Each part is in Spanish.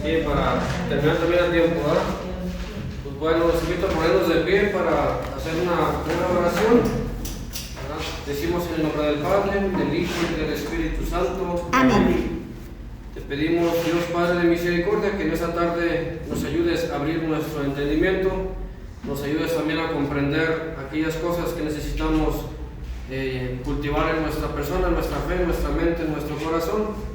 Sí, para terminar también el tiempo, ¿verdad? Pues bueno, los invito a ponernos de pie para hacer una primera oración, ¿verdad? Decimos en el nombre del Padre, del Hijo y del Espíritu Santo. Amén. Te pedimos, Dios Padre de misericordia, que en esta tarde nos ayudes a abrir nuestro entendimiento, nos ayudes también a comprender aquellas cosas que necesitamos cultivar en nuestra persona, en nuestra fe, en nuestra mente, en nuestro corazón.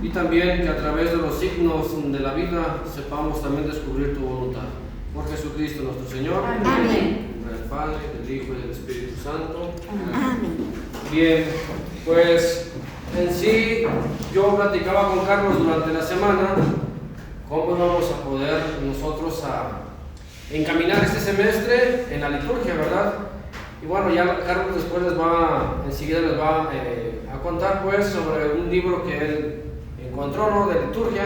Y también que a través de los signos de la vida sepamos también descubrir tu voluntad. Por Jesucristo nuestro Señor. Amén. En el nombre del Padre, del Hijo y del Espíritu Santo. Amén. Bien, pues en sí yo platicaba con Carlos durante la semana cómo vamos a poder nosotros a encaminar este semestre en la liturgia, ¿verdad? Y bueno, ya Carlos después enseguida les va a contar pues sobre un libro que él encontró, ¿no? De liturgia,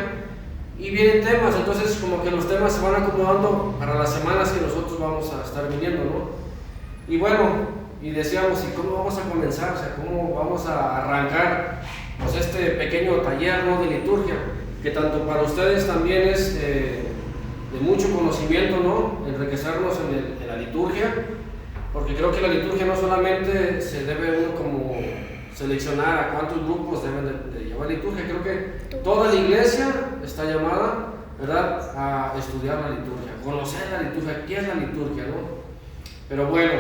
y vienen temas, entonces como que los temas se van acomodando para las semanas que nosotros vamos a estar viniendo, ¿no? Y bueno, y decíamos, ¿y cómo vamos a comenzar? O sea, ¿cómo vamos a arrancar pues este pequeño taller, ¿no? De liturgia, que tanto para ustedes también es de mucho conocimiento, ¿no? Enriquecernos en la liturgia, porque creo que la liturgia no solamente se debe uno como seleccionar a cuántos grupos deben de llevar liturgia, creo que toda la iglesia está llamada, ¿verdad?, a estudiar la liturgia, conocer la liturgia, qué es la liturgia, ¿no? Pero bueno,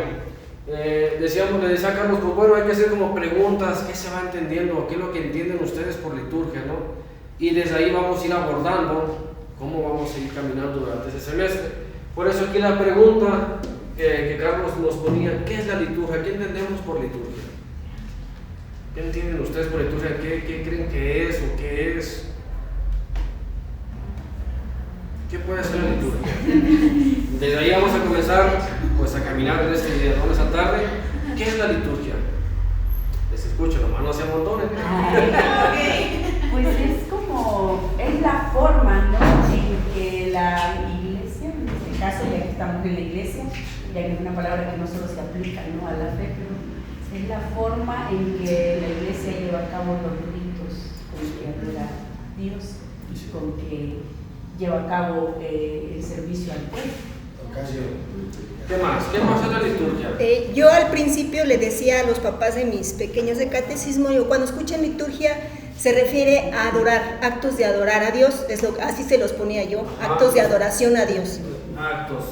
le decía a Carlos, pues bueno, hay que hacer como preguntas, ¿qué se va entendiendo? ¿Qué es lo que entienden ustedes por liturgia, no? Y desde ahí vamos a ir abordando cómo vamos a ir caminando durante ese semestre. Por eso aquí la pregunta que Carlos nos ponía, ¿qué es la liturgia? ¿Qué entendemos por liturgia? ¿Qué entienden ustedes por liturgia? ¿Qué creen que es o qué es? ¿Qué puede ser la liturgia? Desde ahí vamos a comenzar pues a caminar en este día, ¿no? Esta tarde. ¿Qué es la liturgia? Les escucho, nomás no se amontonen. Pues es la forma, ¿no?, en que la iglesia, en este caso ya que estamos en la iglesia, ya que es una palabra que no solo se aplica, ¿no?, a la fe, pero es la forma en que la iglesia lleva a cabo los ritos con que adora a Dios y con que lleva a cabo el servicio al pueblo. ¿Qué más? ¿Qué más es la liturgia? Yo al principio le decía a los papás de mis pequeños de catecismo, cuando escuchen liturgia se refiere a adorar, actos de adorar a Dios, así se los ponía yo, actos de adoración a Dios. Actos.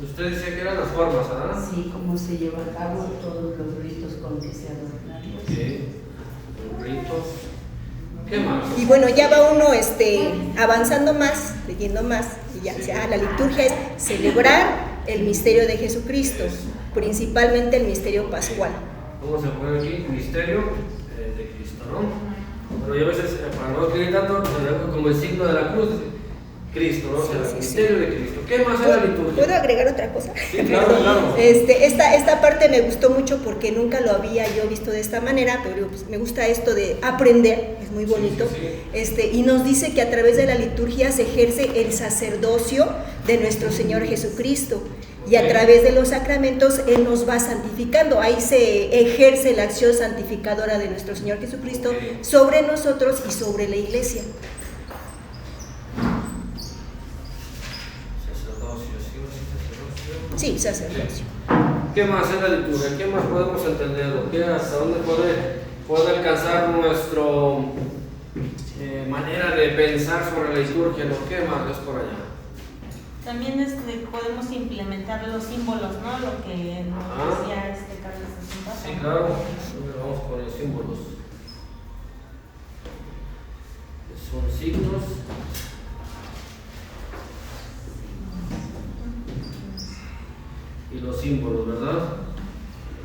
Usted decía que eran las formas, ¿verdad? Sí, cómo se lleva a cabo todos los ritos con que se adoran a Dios. Sí, los ritos. ¿Qué más? Y bueno, ya va uno avanzando más, leyendo más, y ya dice, la liturgia es celebrar el misterio de Jesucristo, principalmente el misterio pascual. Vamos a poner aquí misterio de Cristo, ¿no? Pero yo a veces, para no escribir tanto, como el signo de la cruz, Cristo, ¿no? O sea, el misterio de Cristo. ¿Qué más es la liturgia? ¿Puedo agregar otra cosa? Sí, claro. Esta parte me gustó mucho porque nunca lo había yo visto de esta manera, pero pues, me gusta esto de aprender, es muy bonito. Sí. Y nos dice que a través de la liturgia se ejerce el sacerdocio de nuestro Señor Jesucristo. Y a través de los sacramentos Él nos va santificando. Ahí se ejerce la acción santificadora de nuestro Señor Jesucristo sobre nosotros y sobre la iglesia. Sí, sacerdocio. ¿Qué más es la liturgia? ¿Qué más podemos entender? ¿Hasta dónde puede alcanzar nuestra manera de pensar sobre la liturgia? ¿Qué más es por allá? También podemos implementar los símbolos, ¿no? Lo que nos decía Carlos hace un rato. Sí, claro. Vamos con los símbolos. Son signos. Y los símbolos, ¿verdad?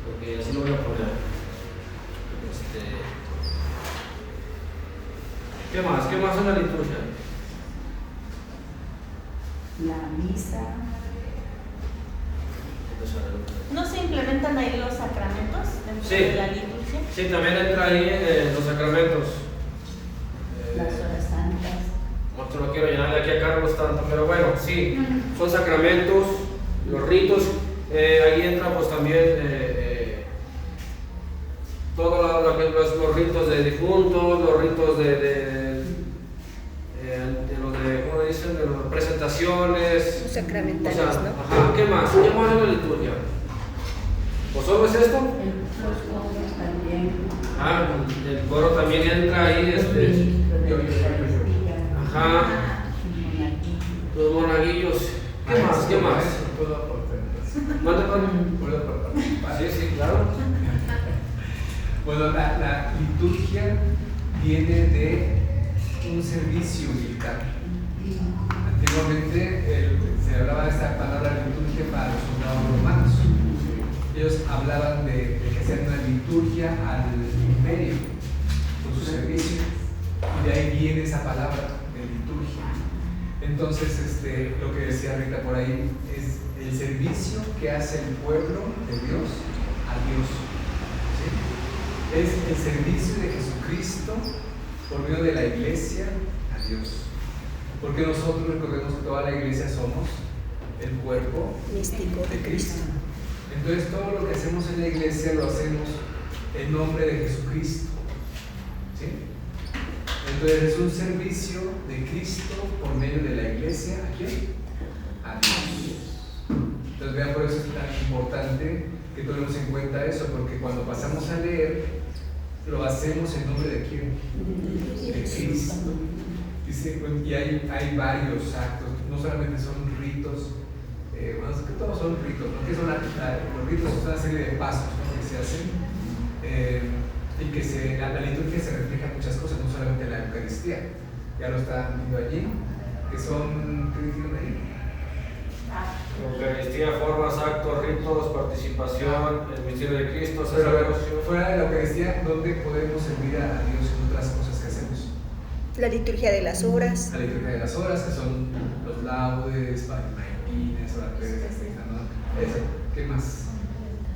Porque así lo voy a poner. ¿Qué más? ¿Qué más es la liturgia? La misa. ¿No se implementan ahí los sacramentos dentro de la liturgia? Sí, también entra ahí los sacramentos. Las horas santas. No te lo quiero llenar de aquí a Carlos tanto, pero bueno, sí, son sacramentos, los ritos. Ahí entra pues también todos los ritos de difuntos, los ritos meditaciones. Los sacramentales, ¿no? Ajá, ¿qué más? ¿Qué más en la liturgia? ¿O solo es esto? Los coros también. El coro también entra ahí, ajá, los monaguillos. ¿Qué más? ¿Qué más? ¿Manda para? Sí, claro. Bueno, la liturgia viene de un servicio militar. Antiguamente se hablaba de esta palabra liturgia para los soldados romanos. Ellos hablaban de que hacían una liturgia al imperio por su servicio, y de ahí viene esa palabra de liturgia. Entonces, lo que decía Rita por ahí es el servicio que hace el pueblo de Dios a Dios. ¿Sí? Es el servicio de Jesucristo por medio de la iglesia a Dios. Porque nosotros recordemos que toda la iglesia somos el cuerpo místico de Cristo. Entonces todo lo que hacemos en la iglesia lo hacemos en nombre de Jesucristo. ¿Sí? Entonces es un servicio de Cristo por medio de la iglesia. ¿A quién? A Dios. Entonces vean, por eso es tan importante que tomemos en cuenta eso, porque cuando pasamos a leer, lo hacemos en nombre de ¿quién? De Cristo. Dice, y hay varios actos, no solamente son ritos, bueno, es que todos son ritos, ¿no? Que son los ritos son una serie de pasos, ¿no? Que se hacen, y que la liturgia se refleja en muchas cosas, no solamente en la Eucaristía. Ya lo está viendo allí, que son, ¿qué dijeron ahí? Eucaristía, formas, actos, ritos, participación, el misterio de Cristo, pero fuera de la Eucaristía, ¿dónde podemos servir a Dios en otras cosas que hacemos? La liturgia de las horas. La liturgia de las horas, que son los laudes, maitines, oraciones, etc. ¿Qué más?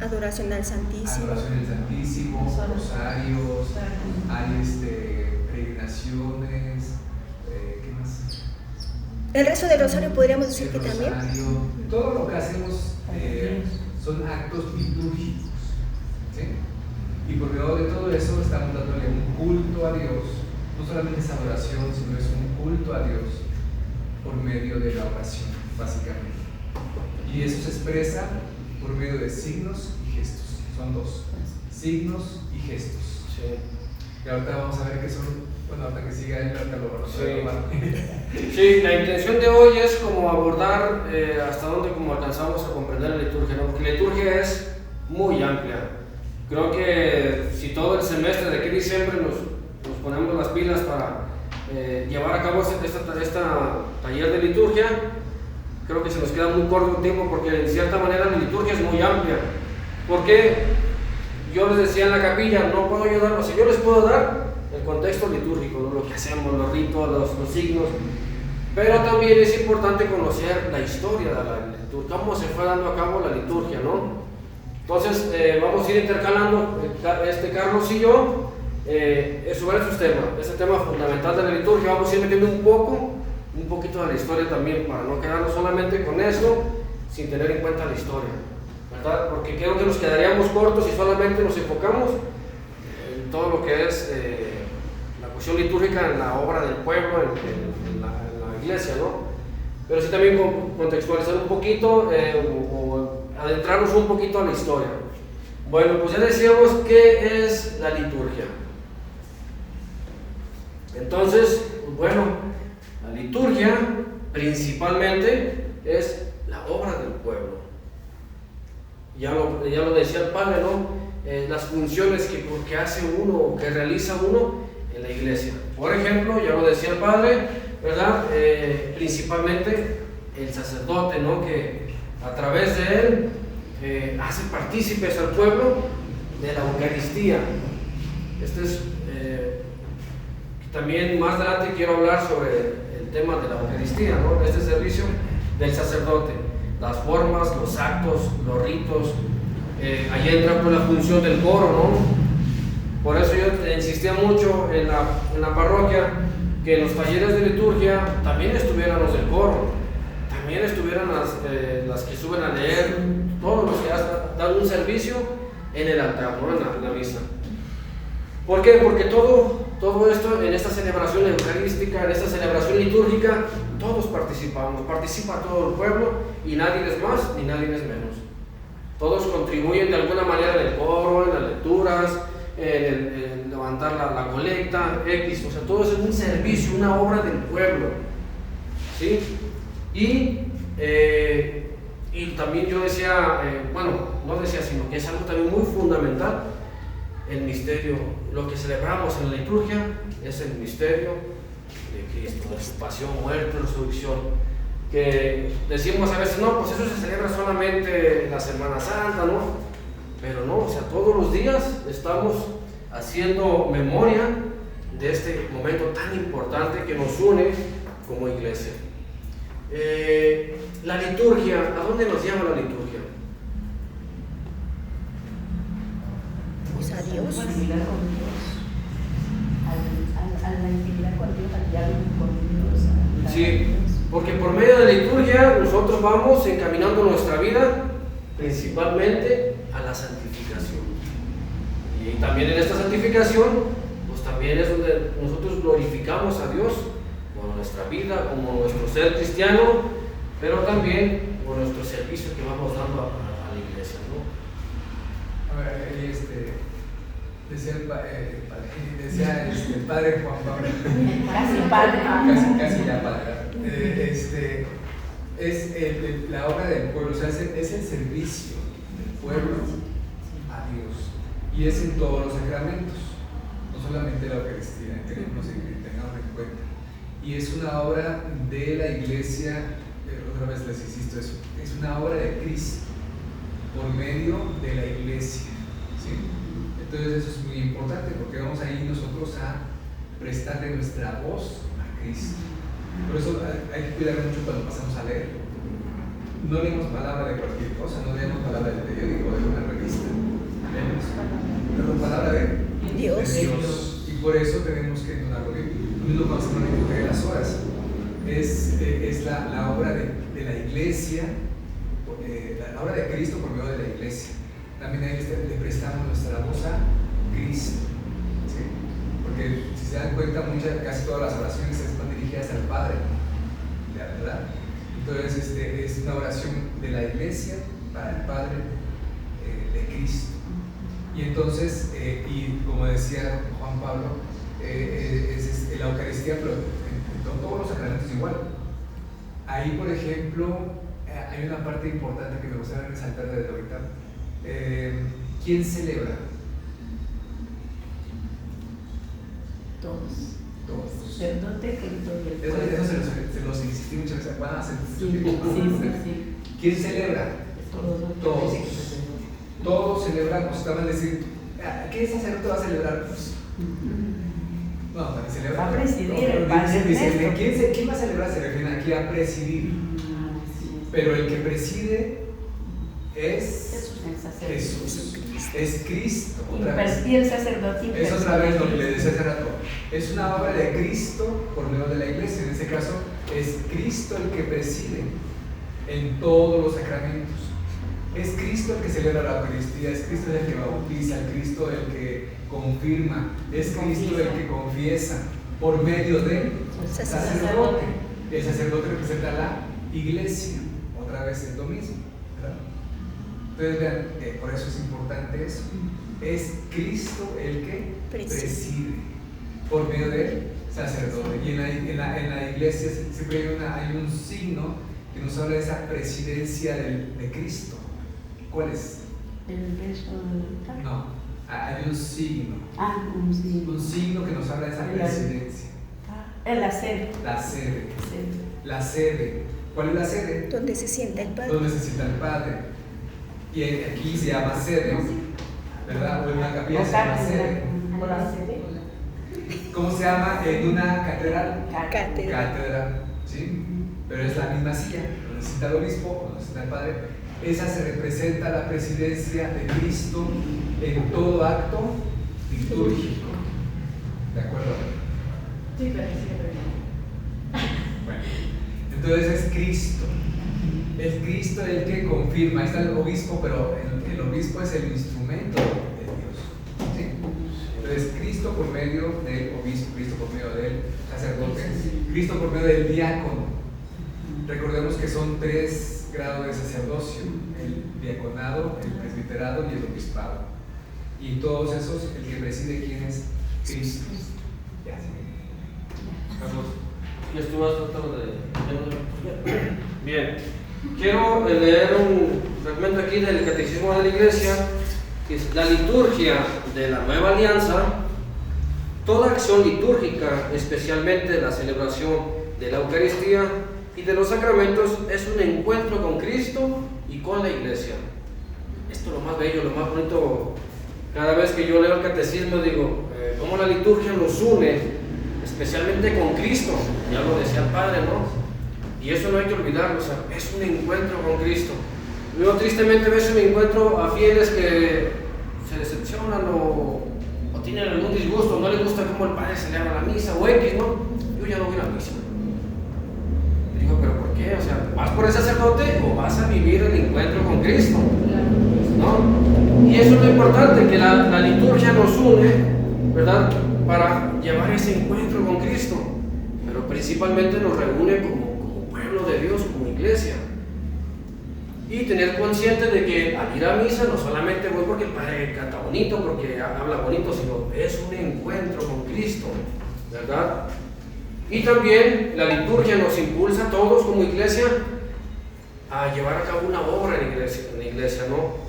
Adoración al Santísimo. Adoración al Santísimo, rosarios, hay peregrinaciones, ¿qué más? El rezo del rosario podríamos decir que también. Todo lo que hacemos son actos litúrgicos, ¿sí? Y por medio de todo eso estamos dándole un culto a Dios. No solamente es adoración, sino es un culto a Dios por medio de la oración, básicamente. Y eso se expresa por medio de signos y gestos. Son dos: signos y gestos. Sí. Y ahorita vamos a ver qué son. Bueno, hasta que siga el Sí, la intención de hoy es como abordar hasta dónde como alcanzamos a comprender la liturgia, ¿no? Porque la liturgia es muy amplia. Creo que si todo el semestre de aquí a diciembre nos ponemos las pilas para llevar a cabo este taller de liturgia, creo que se nos queda muy corto el tiempo, porque en cierta manera la liturgia es muy amplia. Porque yo les decía en la capilla, no puedo yo dar, o sea, yo les puedo dar el contexto litúrgico, ¿no? Lo que hacemos, los ritos, los signos, pero también es importante conocer la historia de la liturgia, cómo se fue dando a cabo la liturgia, ¿no? Entonces vamos a ir intercalando, Carlos y yo, sobre estos temas, este tema fundamental de la liturgia. Vamos a ir metiendo un poquito de la historia también, para no quedarnos solamente con eso, sin tener en cuenta la historia, ¿verdad? Porque creo que nos quedaríamos cortos si solamente nos enfocamos en todo lo que es la cuestión litúrgica en la obra del pueblo, en la iglesia, ¿no? Pero sí también contextualizar un poquito o adentrarnos un poquito a la historia. Bueno, pues ya decíamos qué es la liturgia. Entonces, pues bueno, la liturgia principalmente es la obra del pueblo. Ya lo decía el Padre, ¿no? Las funciones que hace uno o que realiza uno en la iglesia. Por ejemplo, ya lo decía el Padre, ¿verdad? Principalmente el sacerdote, ¿no? Que a través de él hace partícipes al pueblo de la Eucaristía. Este es también más adelante quiero hablar sobre el tema de la Eucaristía, ¿no? Este servicio del sacerdote, las formas, los actos, los ritos. Ahí entra pues la función del coro, ¿no? Por eso yo insistía mucho en la parroquia que en los talleres de liturgia también estuvieran los del coro, también estuvieran las que suben a leer, todos los que dan un servicio en el altar, ¿no? En la misa. ¿Por qué? Porque todo todo esto en esta celebración eucarística, en esta celebración litúrgica, todos participamos, participa todo el pueblo y nadie es más ni nadie es menos. Todos contribuyen de alguna manera en el coro, en las lecturas, en levantar la colecta, X, o sea, todo eso es un servicio, una obra del pueblo, ¿sí? Y también yo decía, no decía, sino que es algo también muy fundamental, el misterio, lo que celebramos en la liturgia es el misterio de Cristo, de su pasión, muerte, resurrección. Que decimos a veces, no, pues eso se celebra solamente en la Semana Santa, ¿no? Pero no, o sea, todos los días estamos haciendo memoria de este momento tan importante que nos une como iglesia. La liturgia, ¿a dónde nos lleva la liturgia? Pues a Dios. A la intimidad con Dios, al diálogo con Dios. Sí, porque por medio de la liturgia nosotros vamos encaminando nuestra vida principalmente a la santificación. Y también en esta santificación, pues también es donde nosotros glorificamos a Dios con nuestra vida, como nuestro ser cristiano, pero también con nuestro servicio que vamos dando a la iglesia, ¿no? A ver, decía el padre Juan Pablo. Casi padre. Casi ya padre. Es la obra del pueblo, o sea, es el servicio del pueblo a Dios. Y es en todos los sacramentos, no solamente la Eucaristía, queremos que tengamos en cuenta. Y es una obra de la iglesia, otra vez les insisto, es una obra de Cristo por medio de la iglesia, ¿sí? Entonces eso es muy importante porque vamos a ir nosotros a prestarle nuestra voz a Cristo. Por eso hay que cuidar mucho cuando pasamos a leer. No leemos palabra de cualquier cosa, no leemos palabra del periódico, de una revista, leemos palabra de Dios. Y por eso tenemos que entonarlo bien. Lo mismo cuando se pone de las horas. Es la obra de la iglesia, la obra de Cristo por medio de la iglesia. También ahí le prestamos nuestra voz a Cristo, ¿sí? Porque si se dan cuenta, casi todas las oraciones están dirigidas al Padre, la verdad. Entonces es una oración de la iglesia para el Padre de Cristo. Y entonces, y como decía Juan Pablo, es la Eucaristía, pero en todos los sacramentos igual. Ahí, por ejemplo, hay una parte importante que me gustaría resaltar desde ahorita. ¿Quién celebra? Todos. Sacerdote, Cristo y el pueblo. Eso se los insistí muchas veces. Van a hacer Sí. ¿Quién celebra? Todos. Todos celebramos. Estaban diciendo, ¿qué sacerdote va a celebrar? Pues, no, también celebra. Va a presidir el Padre Ernesto. ¿Quién va a celebrar? Se refiere aquí a presidir. Pero el que preside es Jesús. Es Cristo. Y el sacerdote. Es otra vez lo que le decía hace rato. Es una obra de Cristo por medio de la iglesia. En este caso, es Cristo el que preside en todos los sacramentos. Es Cristo el que celebra la Eucaristía, es Cristo el que bautiza, es Cristo el que confirma, es Cristo el que confiesa por medio del sacerdote. El sacerdote representa a la iglesia. Otra vez es lo mismo, ¿verdad? Entonces vean, por eso es importante eso. Es Cristo el que preside por medio del sacerdote. Y en la iglesia siempre hay un signo que nos habla de esa presidencia de Cristo. ¿Cuál es? El beso del... No, hay un signo. Un signo. Un signo que nos habla de esa presidencia. La sede. La sede. ¿Cuál es la sede? Donde se sienta el Padre. Donde se sienta el Padre. Y aquí se llama sede, ¿verdad? O en una capilla se llama sede. ¿Cómo se llama en una catedral? Cátedra, ¿sí? Pero es la misma silla, donde se sienta el obispo, donde se sienta el Padre. Esa se representa la presidencia de Cristo en todo acto litúrgico. ¿De acuerdo? Sí, pero sí. Bueno, entonces es Cristo. Es Cristo el que confirma. Ahí está el obispo, pero el obispo es el instrumento de Dios. ¿Sí? Entonces, Cristo por medio del obispo, Cristo por medio del sacerdote, Cristo por medio del diácono. Recordemos que son 3 grados de sacerdocio: el diaconado, el presbiterado y el obispado. Y todos esos, el que preside, ¿quién es? Cristo. Ya, sí. Carlos, ¿qué tú vas a tratar de...? Bien, quiero leer un fragmento aquí del Catecismo de la Iglesia, que es la liturgia de la Nueva Alianza. Toda acción litúrgica, especialmente la celebración de la Eucaristía y de los sacramentos, es un encuentro con Cristo y con la Iglesia. Esto es lo más bello, lo más bonito. Cada vez que yo leo el Catecismo digo, cómo la liturgia nos une, especialmente con Cristo. Ya lo decía el Padre, ¿no? Y eso no hay que olvidarlo, o sea, es un encuentro con Cristo. Yo tristemente a veces me encuentro a fieles que se decepcionan o tienen algún disgusto, no les gusta cómo el Padre celebra la misa o X, ¿no? Yo ya no voy a la misa. Y digo, ¿pero por qué? O sea, ¿vas por el sacerdote o vas a vivir el encuentro con Cristo? ¿No? Y eso es lo importante, que la liturgia nos une, ¿verdad? Para llevar ese encuentro con Cristo, pero principalmente nos reúne como pueblo de Dios, como iglesia. Y tener consciente de que al ir a misa no solamente voy porque el Padre canta bonito, porque habla bonito, sino es un encuentro con Cristo, ¿verdad? Y también la liturgia nos impulsa a todos como iglesia a llevar a cabo una obra en la iglesia, ¿no?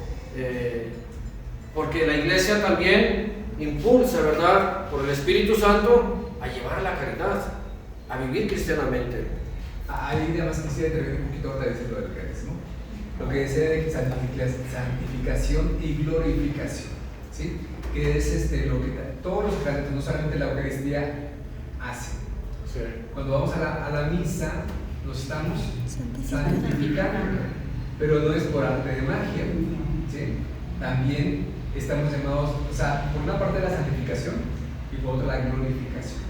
Porque la iglesia también impulsa, ¿verdad?, por el Espíritu Santo a llevar a la caridad, a vivir cristianamente. Ahí nada más quisiera intervenir un poquito ahora de decir lo del carisma. Lo que decía de santificación y glorificación, ¿sí? Que es lo que todos los sacramentos, no solamente la Eucaristía, hacen. Sí. Cuando vamos a la misa, nos estamos santificando, pero no es por arte de magia, ¿sí? También estamos llamados, o sea, por una parte la santificación y por otra la glorificación.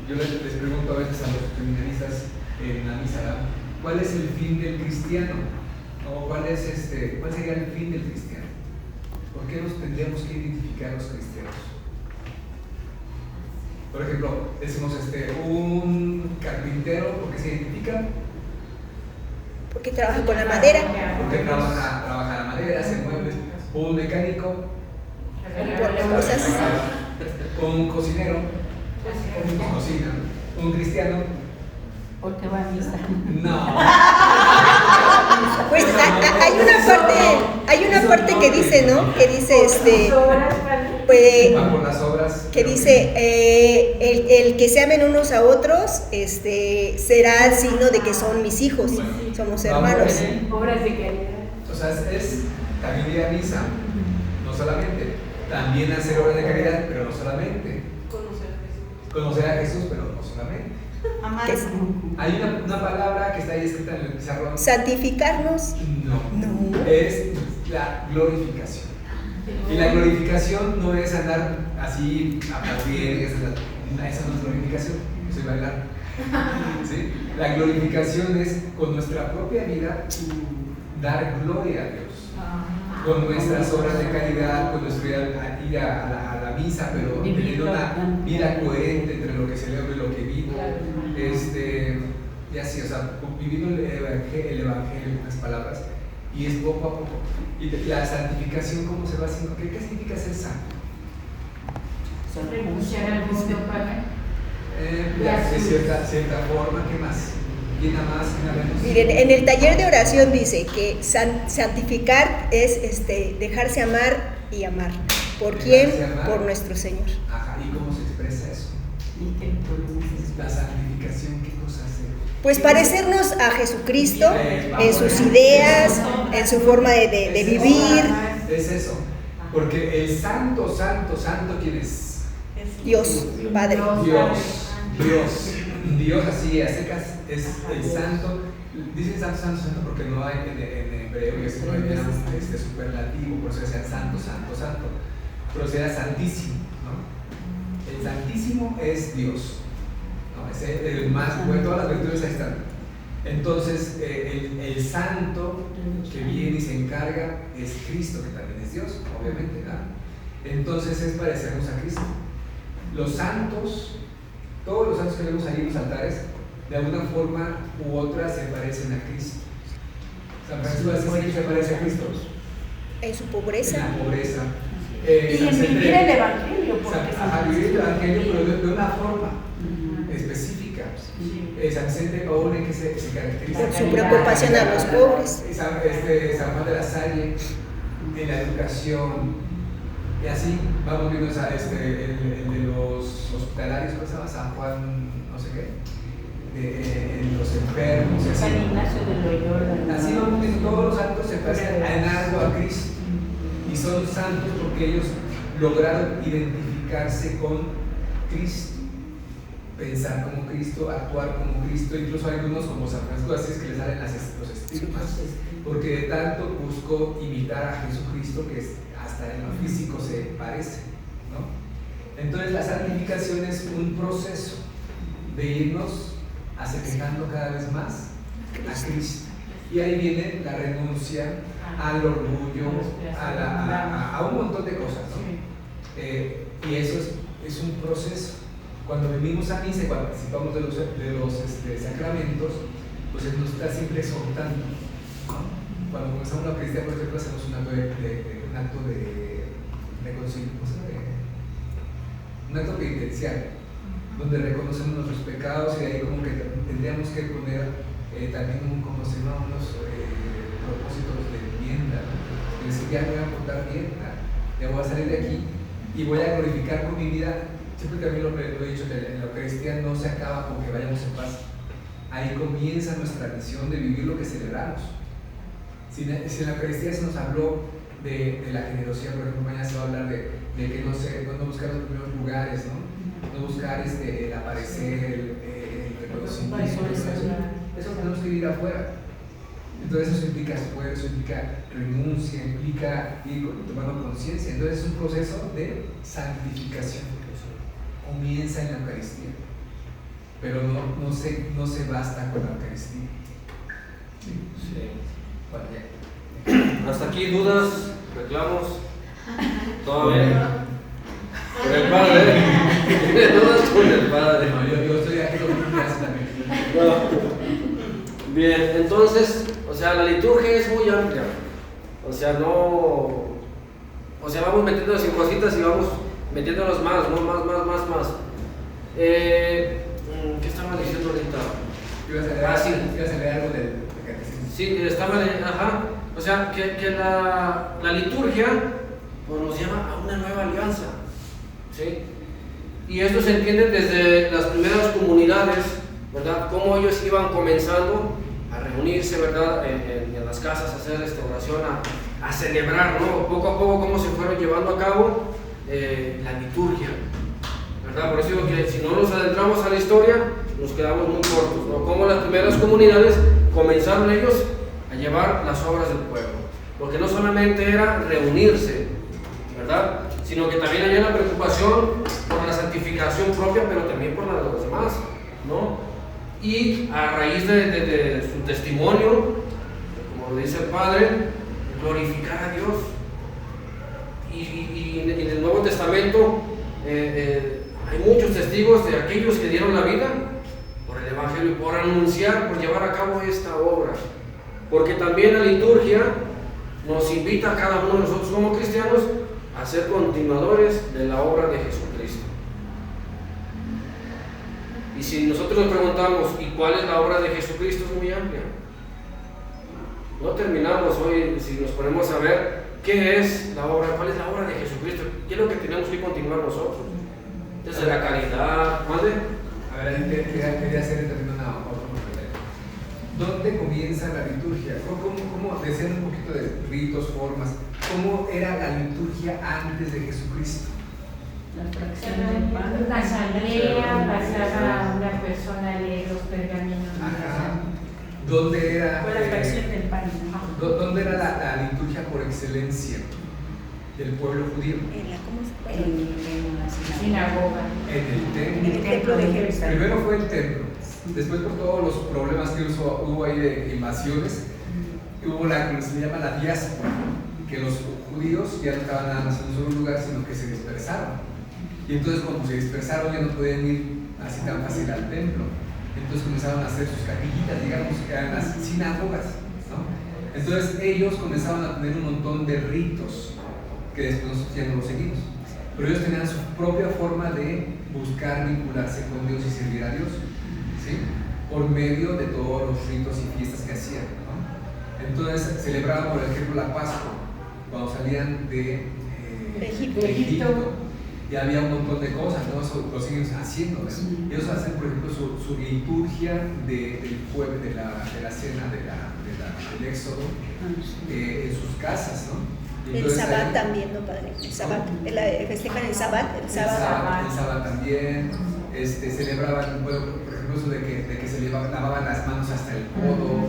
Yo les pregunto a veces a los seminaristas en la misa, ¿verdad?, ¿cuál es el fin del cristiano? ¿O cuál sería el fin del cristiano? ¿Por qué nos tendríamos que identificar los cristianos? Por ejemplo, decimos un carpintero, ¿por qué se identifica? Porque trabaja con la madera. Porque trabaja la madera, hace muebles. Un mecánico, un cocinero, cocina. Un cristiano, Porque va a misa. no. Pues hay una parte que dice, ¿no? Que dice pues, Va por las obras. que dice el que se amen unos a otros será el signo de que son mis hijos, somos hermanos. Obras de caridad. O sea, es también ir a misa, no solamente, también hacer obras de caridad, pero no solamente. Conocer a Jesús, pero no solamente. Amar. Hay una palabra que está ahí escrita en el pizarrón. ¿Santificarnos? No. Es la glorificación. Y la glorificación no es andar así aplaudiendo, esa no es glorificación, eso es bailar. ¿Sí? La glorificación es con nuestra propia vida dar gloria a Dios. Con nuestras obras de caridad, con nuestro ir a la misa, pero teniendo una vida coherente entre lo que celebro y lo que vivo. Y así, o sea, viviendo el evangelio en pocas palabras, y es poco a poco. Y la santificación, ¿cómo se va haciendo? ¿Qué significa ser santo? Renunciar al mundo para. De cierta forma, ¿qué más? ¿Quién nada más? Miren, en el taller de oración dice que santificar es dejarse amar y amar. ¿Por quién? Por nuestro Señor. Ajá, ¿y cómo se expresa eso? La santificación, ¿qué cosa hace? Pues parecernos a Jesucristo en sus ideas, en su forma de vivir. Es eso, porque el santo, ¿quién es? Dios, Padre. Dios así a secas es el santo. Dicen santo porque no hay en hebreo, y es superlativo, por eso decían santo, pero será santísimo, ¿no? El santísimo es Dios, ¿no? Es el más bueno, todas las virtudes ahí están. Entonces el santo que viene y se encarga es Cristo, que también es Dios, obviamente, ¿no? Entonces es parecernos a Cristo. Los santos, todos los santos que vemos ahí en los altares, de alguna forma u otra se parecen a Cristo. San Francisco de Asís se parece a Cristo. En su pobreza. En la pobreza. Y en vivir el Evangelio. Vivir el Evangelio, pero de una forma específica. San Vicente de Paúl, que se caracteriza por su preocupación a los pobres. San Juan de la Salle, en la educación. Y así vamos viendo el de los hospitalarios, ¿cómo se llama? San Juan, no sé qué, los enfermos. Y así. San Ignacio de Loyola. Así vamos viendo, todos los santos se parecen en algo a Cristo. Y son santos porque ellos lograron identificarse con Cristo, pensar como Cristo, actuar como Cristo. Incluso hay algunos como San Francisco de Asís que les salen los estigmas, porque de tanto buscó imitar a Jesucristo que hasta en lo físico se parece, ¿no? Entonces la santificación es un proceso de irnos asemejando cada vez más a Cristo. Y ahí viene la renuncia al orgullo, a un montón de cosas, ¿no? Y eso es un proceso. Cuando venimos a misa y cuando participamos de los sacramentos, pues Él nos está siempre exhortando, ¿no? Cuando comenzamos la Eucaristía, por ejemplo, hacemos un acto penitencial, donde reconocemos nuestros pecados y ahí como que tendríamos que poner también unos propósitos de enmienda, ¿no? Es decir, ya me voy a portar bien, ya voy a salir de aquí y voy a glorificar con mi vida. Siempre también lo he dicho, en la Eucaristía no se acaba con que vayamos en paz. Ahí comienza nuestra misión de vivir lo que celebramos. Si en la Eucaristía se nos habló de la generosidad, por ejemplo, mañana se va a hablar de que no buscar los primeros lugares, no buscar el aparecer, el reconocimiento. Eso tenemos que ir afuera. Entonces eso implica esfuerzo, implica renuncia, implica ir tomando conciencia. Entonces es un proceso de santificación. Comienza en la Eucaristía, pero no se basta con la Eucaristía. Sí. Bueno, ya. Hasta aquí dudas, reclamos. ¿Todo bien? Con el Padre. Dudas con el Padre. No, yo estoy aquí con mi clase también. No. Bien, entonces, o sea, la liturgia es muy amplia. O sea, vamos metiéndonos en cositas y vamos metiéndonos más, ¿no? Más. ¿Qué estaba diciendo ahorita? Ibas a leer algo del catecismo. Sí, estaba leyendo, ajá. O sea, que la liturgia pues, nos llama a una nueva alianza, ¿sí? Y esto se entiende desde las primeras comunidades, ¿verdad? Cómo ellos iban comenzando a reunirse, ¿verdad? En las casas, a hacer esta oración, a celebrar, ¿no? Poco a poco cómo se fueron llevando a cabo la liturgia, ¿verdad? Por eso digo que si no nos adentramos a la historia, nos quedamos muy cortos, ¿no? Cómo las primeras comunidades comenzaron ellos a llevar las obras del pueblo, porque no solamente era reunirse, ¿verdad? Sino que también había la preocupación por la santificación propia, pero también por la de los demás, ¿no? Y a raíz de su testimonio, como lo dice el Padre, glorificar a Dios. Y en el Nuevo Testamento hay muchos testigos de aquellos que dieron la vida por el Evangelio, por anunciar, por llevar a cabo esta obra. Porque también la liturgia nos invita a cada uno de nosotros como cristianos a ser continuadores de la obra de Jesucristo. Y si nosotros nos preguntamos, ¿y cuál es la obra de Jesucristo? Es muy amplia. No terminamos hoy si nos ponemos a ver qué es la obra, cuál es la obra de Jesucristo, qué es lo que tenemos que continuar nosotros. Desde la caridad, ¿vale? A ver, quería hacer también una pregunta. ¿Dónde comienza la liturgia? ¿Cómo decían un poquito de ritos, formas? ¿Cómo era la liturgia antes de Jesucristo? La fracción del pan. La asamblea, pasaba una persona a leer los pergaminos. Ajá. ¿Dónde era? Fue la fracción del pan. ¿Dónde era la liturgia por excelencia del pueblo judío? En la Sinagoga. En el templo de Jerusalén. Primero fue el templo, después por todos los problemas que hubo ahí de invasiones, hubo la que se llama la diáspora, que los judíos ya no estaban nada más en un solo lugar, sino que se dispersaron. Y entonces, como se dispersaron, ya no podían ir así tan fácil al templo. Entonces comenzaron a hacer sus capillitas, digamos, que eran las sinagogas, ¿no? Entonces ellos comenzaban a tener un montón de ritos que después nosotros ya no los seguimos. Pero ellos tenían su propia forma de buscar vincularse con Dios y servir a Dios, ¿sí? Por medio de todos los ritos y fiestas que hacían, ¿no? Entonces celebraban, por ejemplo, la Pascua cuando salían de Egipto. Y había un montón de cosas, ¿no? Eso lo siguen haciendo, ¿no? Ellos hacen, por ejemplo, su liturgia del jueves, de la cena del Éxodo, en sus casas, ¿no? El Sabbat también, ¿no, padre? El Sabbat, festejan el Sabbat. El Sabbat también, celebraban, bueno, por ejemplo, eso de que se lavaban las manos hasta el codo,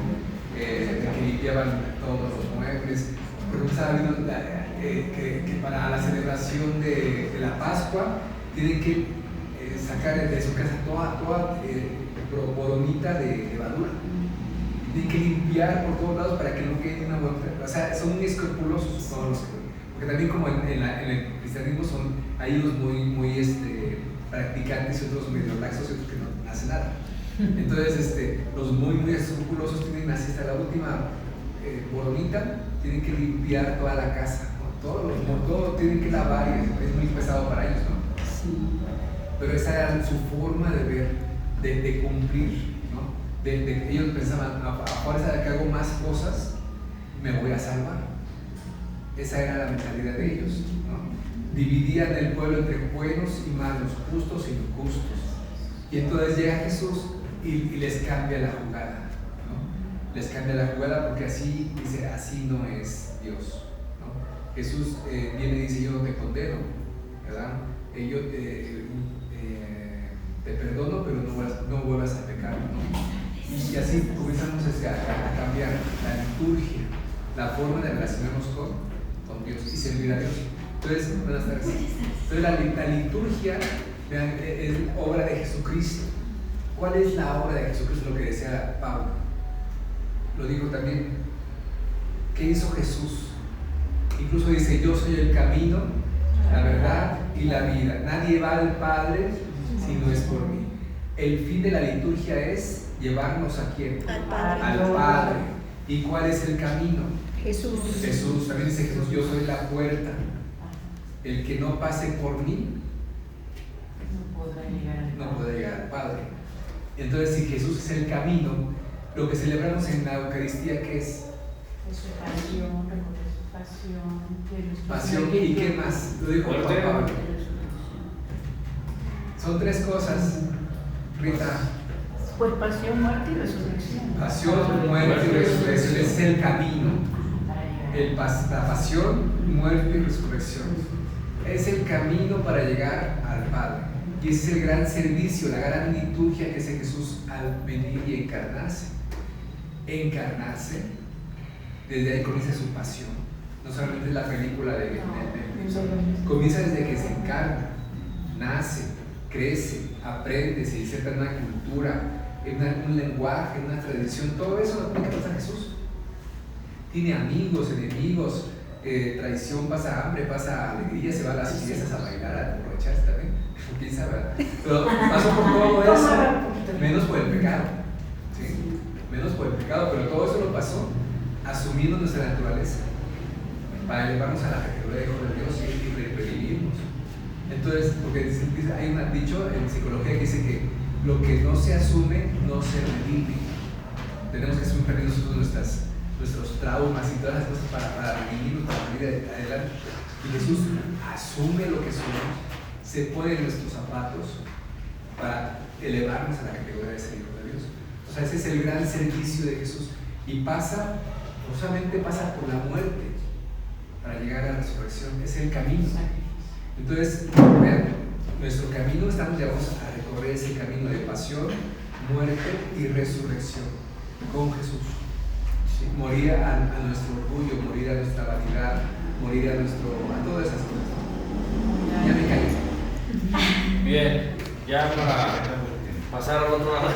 de que limpiaban todos los muebles. Por ejemplo, estaba viendo que para la celebración de la Pascua tienen que sacar de su casa toda boronita de levadura. Tienen que limpiar por todos lados para que no quede una vuelta. O sea, son muy escrupulosos todos los que, porque también como en el cristianismo hay unos muy practicantes y otros medio laxos y otros que no hacen nada. Entonces los muy escrupulosos tienen así hasta la última boronita, tienen que limpiar toda la casa, ¿no? Todo tienen que lavar y es muy pesado para ellos, ¿no? Sí. Pero esa era su forma de ver, de cumplir, ¿no? Ellos pensaban, a fuerza de que hago más cosas, me voy a salvar. Esa era la mentalidad de ellos, ¿no? Dividían el pueblo entre buenos y malos, justos y injustos. Y entonces llega Jesús y les cambia la jugada. Les cambia la jugada porque así dice, así no es Dios, ¿no? Jesús viene y dice, yo no te condeno, ¿verdad? Yo te perdono, pero no vuelvas a pecar, ¿no? Y así comenzamos a cambiar la liturgia, la forma de relacionarnos con Dios y servir a Dios. Entonces, buenas tardes. Entonces la liturgia, vean, es obra de Jesucristo. ¿Cuál es la obra de Jesucristo? Lo que decía Pablo. Lo dijo también. ¿Qué hizo Jesús? Incluso dice, yo soy el camino, la verdad y la vida. Nadie va al Padre si no es por mí. El fin de la liturgia es llevarnos a ¿quién? Al Padre. ¿Y cuál es el camino? Jesús. También dice Jesús, yo soy la puerta. El que no pase por mí no podrá llegar al Padre. Entonces, si Jesús es el camino, lo que celebramos en la Eucaristía, ¿qué es? Pasión. ¿Y qué más? Lo dijo Juan Pablo. Son tres cosas, Rita. Pues pasión, muerte y resurrección. Pasión, muerte y resurrección. Ese es el camino. La pasión, muerte y resurrección. Es el camino para llegar al Padre. Y ese es el gran servicio, la gran liturgia que hace Jesús al venir y encarnarse. Desde ahí comienza su pasión. No solamente es la película comienza desde que se encarna, nace, crece, aprende, se inserta en una cultura, en un lenguaje, en una tradición. Todo eso lo aplica a Jesús. Tiene amigos, enemigos, traición, pasa hambre, pasa alegría, se va a las fiestas a bailar, a aprovecharse también. ¿Quién sabe? Pero pasó por todo eso, menos por el pecado. ¿Sí? Menos por el pecado, pero todo eso lo pasó asumiendo nuestra naturaleza para elevarnos a la categoría de hijo de Dios y revivirnos. Entonces, porque hay un dicho en psicología que dice que lo que no se asume no se revive. Tenemos que asumir nuestros traumas y todas las cosas para revivirnos, para salir adelante. Y Jesús asume lo que somos, se pone en nuestros zapatos para elevarnos a la categoría de ser hijo de Dios. O sea, ese es el gran servicio de Jesús. Y no solamente pasa por la muerte para llegar a la resurrección, es el camino. Entonces, vean, nuestro camino, estamos llamados a recorrer ese camino de pasión, muerte y resurrección con Jesús. ¿Sí? Morir a nuestro orgullo, morir a nuestra vanidad, morir a todas esas cosas. Ya me caí. Bien, ya para pasar al otro lado.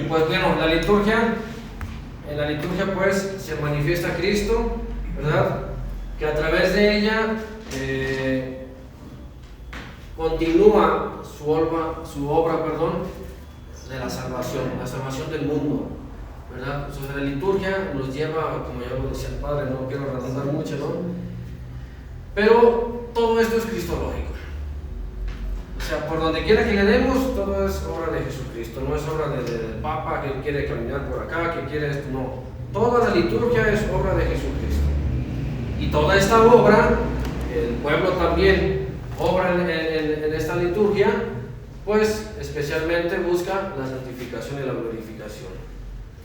Pues bueno, en la liturgia pues se manifiesta Cristo ¿verdad? Que a través de ella continúa su obra, de la salvación del mundo, ¿verdad? Entonces, la liturgia nos lleva, como ya lo decía el Padre, no quiero redundar mucho, ¿no? Pero todo esto es cristológico. O sea, por donde quiera que le demos, todo es obra de Jesucristo, no es obra del Papa que quiere caminar por acá, que quiere esto, no. Toda la liturgia es obra de Jesucristo. Y toda esta obra, el pueblo también obra en esta liturgia, pues especialmente busca la santificación y la glorificación,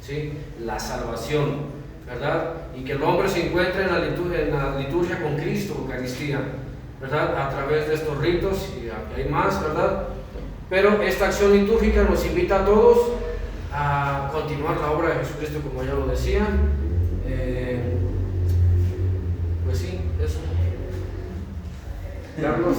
¿sí? La salvación, ¿verdad? Y que el hombre se encuentre en la liturgia con Cristo, Eucaristía, ¿verdad? A través de estos ritos, y hay más, ¿verdad? Pero esta acción litúrgica nos invita a todos a continuar la obra de Jesucristo, como ya lo decía. Pues sí, eso. Carlos.